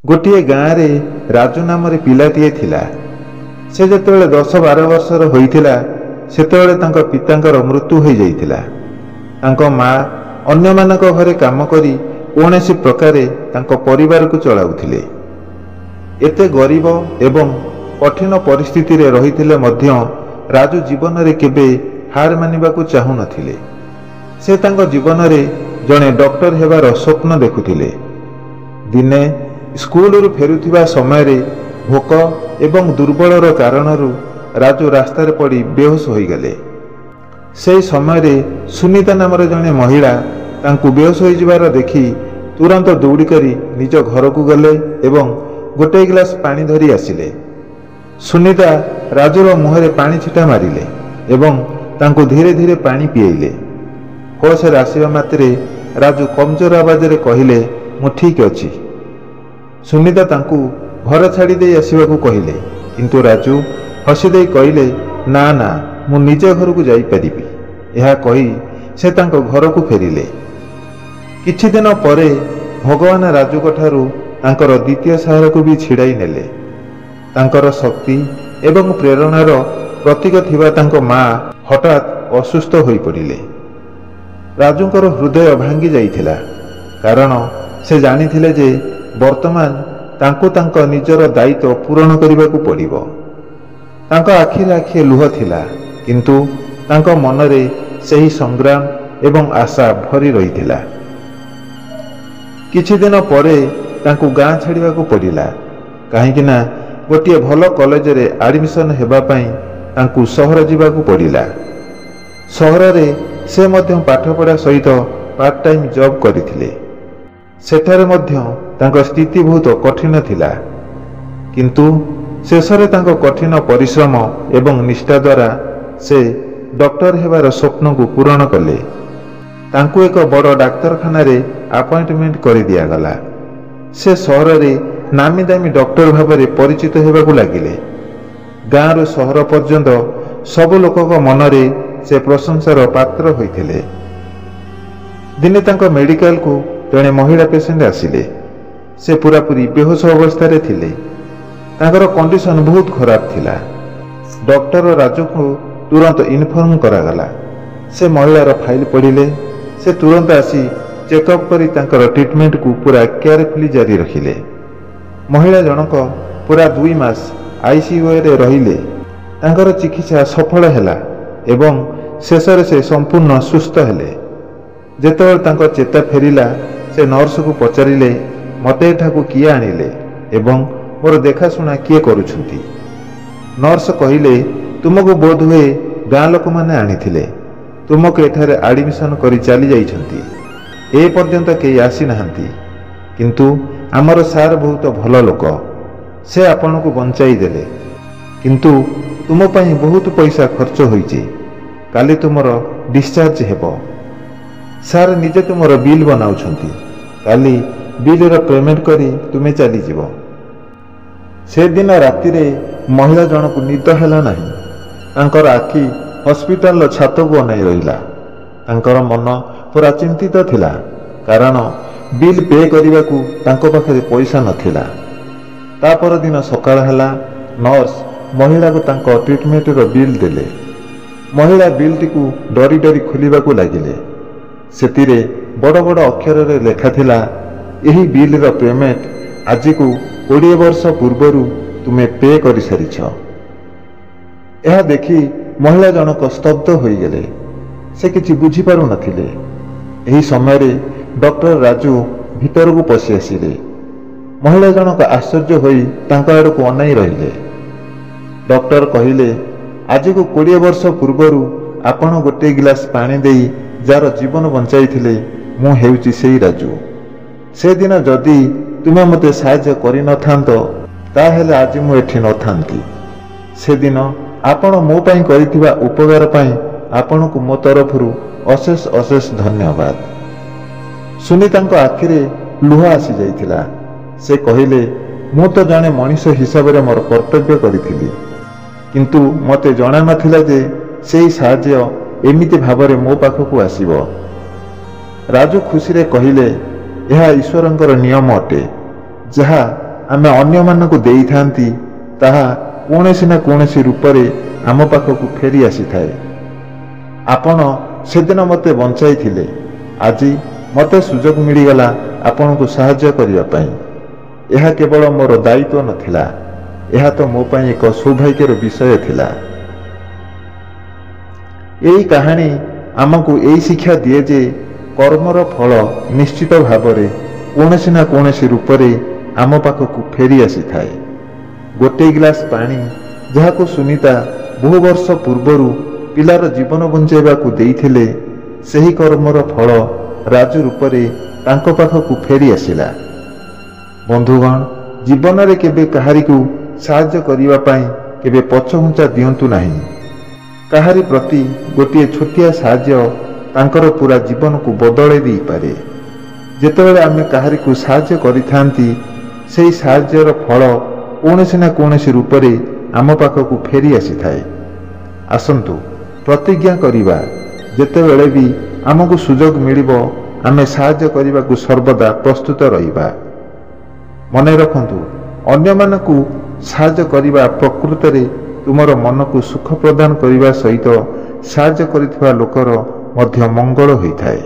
ଗୋଟିଏ ଗାଁରେ ରାଜୁ ନାମରେ ପିଲାଟିଏ ଥିଲା। ସେ ଯେତେବେଳେ 10-12 ବର୍ଷର ହୋଇଥିଲା ସେତେବେଳେ ତାଙ୍କ ପିତାଙ୍କର ମୃତ୍ୟୁ ହୋଇଯାଇଥିଲା। ତାଙ୍କ ମା ଅନ୍ୟମାନଙ୍କ ଘରେ କାମ କରି କୌଣସି ପ୍ରକାରେ ତାଙ୍କ ପରିବାରକୁ ଚଳାଉଥିଲେ। ଏତେ ଗରିବ ଏବଂ କଠିନ ପରିସ୍ଥିତିରେ ରହିଥିଲେ ମଧ୍ୟ ରାଜୁ ଜୀବନରେ କେବେ ହାର ମାନିବାକୁ ଚାହୁଁନଥିଲେ। ସେ ତାଙ୍କ ଜୀବନରେ ଜଣେ ଡକ୍ଟର ହେବାର ସ୍ୱପ୍ନ ଦେଖୁଥିଲେ। ଦିନେ ସ୍କୁଲରୁ ଫେରୁଥିବା ସମୟରେ ଭୋକ ଏବଂ ଦୁର୍ବଳର କାରଣରୁ ରାଜୁ ରାସ୍ତାରେ ପଡ଼ି ବେହୋସ ହୋଇଗଲେ। ସେହି ସମୟରେ ସୁନିତା ନାମର ଜଣେ ମହିଳା ତାଙ୍କୁ ବେହୋସ ହୋଇଯିବାର ଦେଖି ତୁରନ୍ତ ଦୌଡ଼ି କରି ନିଜ ଘରକୁ ଗଲେ ଏବଂ ଗୋଟିଏ ଗ୍ଲାସ ପାଣି ଧରି ଆସିଲେ। ସୁନିତା ରାଜୁର ମୁହଁରେ ପାଣି ଛିଟା ମାରିଲେ ଏବଂ ତାଙ୍କୁ ଧୀରେ ଧୀରେ ପାଣି ପିଆଇଲେ। ହୋସରେ ଆସିବା ମାତ୍ରେ ରାଜୁ କମଜୋର ଆବାଜରେ କହିଲେ, ମୁଁ ଠିକ୍ ଅଛି। ସୁନିତା ତାଙ୍କୁ ଘର ଛାଡ଼ି ଦେଇ ଆସିବାକୁ କହିଲେ, କିନ୍ତୁ ରାଜୁ ହସିଦେଇ କହିଲେ, ନା ନା, ମୁଁ ନିଜ ଘରକୁ ଯାଇପାରିବି। ଏହା କହି ସେ ତାଙ୍କ ଘରକୁ ଫେରିଲେ। କିଛି ଦିନ ପରେ ଭଗବାନ ରାଜୁଙ୍କଠାରୁ ତାଙ୍କର ଦ୍ୱିତୀୟ ସାହାରାକୁ ବି ଛିଡ଼ାଇ ନେଲେ। ତାଙ୍କର ଶକ୍ତି ଏବଂ ପ୍ରେରଣାର ପ୍ରତୀକ ଥିବା ତାଙ୍କ ମା ହଠାତ୍ ଅସୁସ୍ଥ ହୋଇପଡ଼ିଲେ। ରାଜୁଙ୍କର ହୃଦୟ ଭାଙ୍ଗି ଯାଇଥିଲା, କାରଣ ସେ ଜାଣିଥିଲେ ଯେ ବର୍ତ୍ତମାନ ତାଙ୍କୁ ତାଙ୍କ ନିଜର ଦାୟିତ୍ୱ ପୂରଣ କରିବାକୁ ପଡ଼ିବ। ତାଙ୍କ ଆଖିରେ ଆଖିଏ ଲୁହ ଥିଲା, କିନ୍ତୁ ତାଙ୍କ ମନରେ ସେହି ସଂଗ୍ରାମ ଏବଂ ଆଶା ଭରି ରହିଥିଲା। କିଛି ଦିନ ପରେ ତାଙ୍କୁ ଗାଁ ଛାଡ଼ିବାକୁ ପଡ଼ିଲା, କାହିଁକି ନା ଗୋଟିଏ ଭଲ କଲେଜରେ ଆଡ଼ମିସନ୍ ହେବା ପାଇଁ ତାଙ୍କୁ ସହର ଯିବାକୁ ପଡ଼ିଲା। ସହରରେ ସେ ମଧ୍ୟ ପାଠପଢ଼ା ସହିତ ପାର୍ଟ ଟାଇମ୍ ଜବ୍ କରିଥିଲେ। ସେଠାରେ ମଧ୍ୟ ତାଙ୍କ ସ୍ଥିତି ବହୁତ କଠିନ ଥିଲା, କିନ୍ତୁ ଶେଷରେ ତାଙ୍କ କଠିନ ପରିଶ୍ରମ ଏବଂ ନିଷ୍ଠା ଦ୍ୱାରା ସେ ଡକ୍ଟର ହେବାର ସ୍ୱପ୍ନକୁ ପୂରଣ କଲେ। ତାଙ୍କୁ ଏକ ବଡ଼ ଡାକ୍ତରଖାନାରେ ଆପଏଣ୍ଟମେଣ୍ଟ କରିଦିଆଗଲା। ସେ ସହରରେ ନାମୀ ଦାମୀ ଡକ୍ଟର ଭାବରେ ପରିଚିତ ହେବାକୁ ଲାଗିଲେ। ଗାଁରୁ ସହର ପର୍ଯ୍ୟନ୍ତ ସବୁ ଲୋକଙ୍କ ମନରେ ସେ ପ୍ରଶଂସାର ପାତ୍ର ହୋଇଥିଲେ। ଦିନେ ତାଙ୍କ ମେଡିକାଲକୁ ଜଣେ ମହିଳା ପେସେଣ୍ଟ ଆସିଲେ। ସେ ପୁରାପୁରି ବେହୋସ ଅବସ୍ଥାରେ ଥିଲେ। ତାଙ୍କର କଣ୍ଡିସନ ବହୁତ ଖରାପ ଥିଲା। ଡକ୍ଟର ରାଜୁଙ୍କୁ ତୁରନ୍ତ ଇନଫର୍ମ କରାଗଲା। ସେ ମହିଳାର ଫାଇଲ ପଢ଼ିଲେ। ସେ ତୁରନ୍ତ ଆସି ଚେକଅପ୍ କରି ତାଙ୍କର ଟ୍ରିଟମେଣ୍ଟକୁ ପୁରା କେୟାରଫୁଲି ଜାରି ରଖିଲେ। ମହିଳା ଜଣକ ପୁରା 2 ମାସ ICUରେ ରହିଲେ। ତାଙ୍କର ଚିକିତ୍ସା ସଫଳ ହେଲା ଏବଂ ଶେଷରେ ସେ ସମ୍ପୂର୍ଣ୍ଣ ସୁସ୍ଥ ହେଲେ। ଯେତେବେଳେ ତାଙ୍କ ଚେତା ଫେରିଲା, ସେ ନର୍ସକୁ ପଚାରିଲେ, ମୋତେ ଏଠାକୁ କିଏ ଆଣିଲେ ଏବଂ ମୋର ଦେଖାଶୁଣା କିଏ କରୁଛନ୍ତି? ନର୍ସ କହିଲେ, ତୁମକୁ ବୋଧହୁଏ ଗାଁ ଲୋକମାନେ ଆଣିଥିଲେ। ତୁମକୁ ଏଠାରେ ଆଡ଼ମିସନ୍ କରି ଚାଲି ଯାଇଛନ୍ତି। ଏ ପର୍ଯ୍ୟନ୍ତ କେହି ଆସିନାହାନ୍ତି, କିନ୍ତୁ ଆମର ସାର୍ ବହୁତ ଭଲ ଲୋକ। ସେ ଆପଣଙ୍କୁ ବଞ୍ଚାଇ ଦେଲେ, କିନ୍ତୁ ତୁମ ପାଇଁ ବହୁତ ପଇସା ଖର୍ଚ୍ଚ ହୋଇଛି। କାଲି ତୁମର ଡିସଚାର୍ଜ ହେବ। ସାର୍ ନିଜେ ତୁମର ବିଲ୍ ବନାଉଛନ୍ତି। କାଲି ବିଲ୍ର ପେମେଣ୍ଟ କରି ତୁମେ ଚାଲିଯିବ। ସେଦିନ ରାତିରେ ମହିଳା ଜଣକୁ ନିଦ ହେଲା ନାହିଁ। ତାଙ୍କର ଆଖି ହସ୍ପିଟାଲର ଛାତକୁ ଅନାଇ ରହିଲା। ତାଙ୍କର ମନ ପୁରା ଚିନ୍ତିତ ଥିଲା, କାରଣ ବିଲ୍ ପେ କରିବାକୁ ତାଙ୍କ ପାଖରେ ପଇସା ନଥିଲା। ତା ପରଦିନ ସକାଳ ହେଲା। ନର୍ସ ମହିଳାକୁ ତାଙ୍କ ଟ୍ରିଟମେଣ୍ଟର ବିଲ୍ ଦେଲେ। ମହିଳା ବିଲ୍ଟିକୁ ଡରି ଡରି ଖୋଲିବାକୁ ଲାଗିଲେ। ସେଥିରେ ବଡ଼ ବଡ଼ ଅକ୍ଷରରେ ଲେଖାଥିଲା, ଏହି ବିଲ୍ର ପେମେଣ୍ଟ ଆଜିକୁ 20 ବର୍ଷ ପୂର୍ବରୁ ତୁମେ ପେ କରିସାରିଛ। ଏହା ଦେଖି ମହିଳା ଜଣକ ସ୍ତବ୍ଧ ହୋଇଗଲେ। ସେ କିଛି ବୁଝିପାରୁନଥିଲେ। ଏହି ସମୟରେ ଡକ୍ଟର ରାଜୁ ଭିତରକୁ ପଶି ଆସିଲେ। ମହିଳା ଜଣକ ଆଶ୍ଚର୍ଯ୍ୟ ହୋଇ ତାଙ୍କ ଆଡ଼କୁ ଅନାଇ ରହିଲେ। ଡକ୍ଟର କହିଲେ, ଆଜିକୁ 20 ବର୍ଷ ପୂର୍ବରୁ ଆପଣ ଗୋଟିଏ ଗ୍ଲାସ ପାଣି ଦେଇ ଯାହାର ଜୀବନ ବଞ୍ଚାଇଥିଲେ, ମୁଁ ହେଉଛି ସେଇ ରାଜୁ। ସେଦିନ ଯଦି ତୁମେ ମୋତେ ସାହାଯ୍ୟ କରିନଥାନ୍ତ, ତାହେଲେ ଆଜି ମୁଁ ଏଠି ନଥାନ୍ତି। ସେଦିନ ଆପଣ ମୋ ପାଇଁ କରିଥିବା ଉପକାର ପାଇଁ ଆପଣଙ୍କୁ ମୋ ତରଫରୁ ଅଶେଷ ଅଶେଷ ଧନ୍ୟବାଦ। ସୁନିତାଙ୍କ ଆଖିରେ ଲୁହ ଆସିଯାଇଥିଲା। ସେ କହିଲେ, ମୁଁ ତ ଜଣେ ମଣିଷ ହିସାବରେ ମୋର କର୍ତ୍ତବ୍ୟ କରିଥିଲି, କିନ୍ତୁ ମୋତେ ଜଣାନଥିଲା ଯେ ସେହି ସାହାଯ୍ୟ ଏମିତି ଭାବରେ ମୋ ପାଖକୁ ଆସିବ। ରାଜୁ ଖୁସିରେ କହିଲେ, ଏହା ଈଶ୍ୱରଙ୍କର ନିୟମ ଅଟେ। ଯାହା ଆମେ ଅନ୍ୟମାନଙ୍କୁ ଦେଇଥାନ୍ତି ତାହା କୌଣସି ନା କୌଣସି ରୂପରେ ଆମ ପାଖକୁ ଫେରି ଆସିଥାଏ। ଆପଣ ସେଦିନ ମୋତେ ବଞ୍ଚାଇଥିଲେ, ଆଜି ମୋତେ ସୁଯୋଗ ମିଳିଗଲା ଆପଣଙ୍କୁ ସାହାଯ୍ୟ କରିବା ପାଇଁ। ଏହା କେବଳ ମୋର ଦାୟିତ୍ୱ ନଥିଲା, ଏହା ତ ମୋ ପାଇଁ ଏକ ସୌଭାଗ୍ୟର ବିଷୟ ଥିଲା। ଏହି କାହାଣୀ ଆମକୁ ଏହି ଶିକ୍ଷା ଦିଏ ଯେ କର୍ମର ଫଳ ନିଶ୍ଚିତ ଭାବରେ କୌଣସି ନା କୌଣସି ରୂପରେ ଆମ ପାଖକୁ ଫେରି ଆସିଥାଏ। ଗୋଟିଏ ଗ୍ଲାସ ପାଣି ଯାହାକୁ ସୁନିତା ବହୁ ବର୍ଷ ପୂର୍ବରୁ ପିଲାର ଜୀବନ ବଞ୍ଚାଇବାକୁ ଦେଇଥିଲେ, ସେହି କର୍ମର ଫଳ ରାଜୁ ରୂପରେ ତାଙ୍କ ପାଖକୁ ଫେରି ଆସିଲା। ବନ୍ଧୁଗଣ, ଜୀବନରେ କେବେ କାହାରିକୁ ସାହାଯ୍ୟ କରିବା ପାଇଁ କେବେ ପଛଘୁଞ୍ଚା ଦିଅନ୍ତୁ ନାହିଁ। କାହାରି ପ୍ରତି ଗୋଟିଏ ଛୋଟିଆ ସାହାଯ୍ୟ ତାଙ୍କର ପୁରା ଜୀବନକୁ ବଦଳାଇ ଦେଇପାରେ। ଯେତେବେଳେ ଆମେ କାହାରିକୁ ସାହାଯ୍ୟ କରିଥାନ୍ତି, ସେହି ସାହାଯ୍ୟର ଫଳ କୌଣସି ନା କୌଣସି ରୂପରେ ଆମ ପାଖକୁ ଫେରି ଆସିଥାଏ। ଆସନ୍ତୁ ପ୍ରତିଜ୍ଞା କରିବା, ଯେତେବେଳେ ବି ଆମକୁ ସୁଯୋଗ ମିଳିବ ଆମେ ସାହାଯ୍ୟ କରିବାକୁ ସର୍ବଦା ପ୍ରସ୍ତୁତ ରହିବା। ମନେ ରଖନ୍ତୁ, ଅନ୍ୟମାନଙ୍କୁ ସାହାଯ୍ୟ କରିବା ପ୍ରକୃତରେ ତୁମର ମନକୁ ସୁଖ ପ୍ରଦାନ କରିବା ସହିତ ସାହାଯ୍ୟ କରିଥିବା ଲୋକର ମଧ୍ୟ ମଙ୍ଗଳ ହୋଇଥାଏ।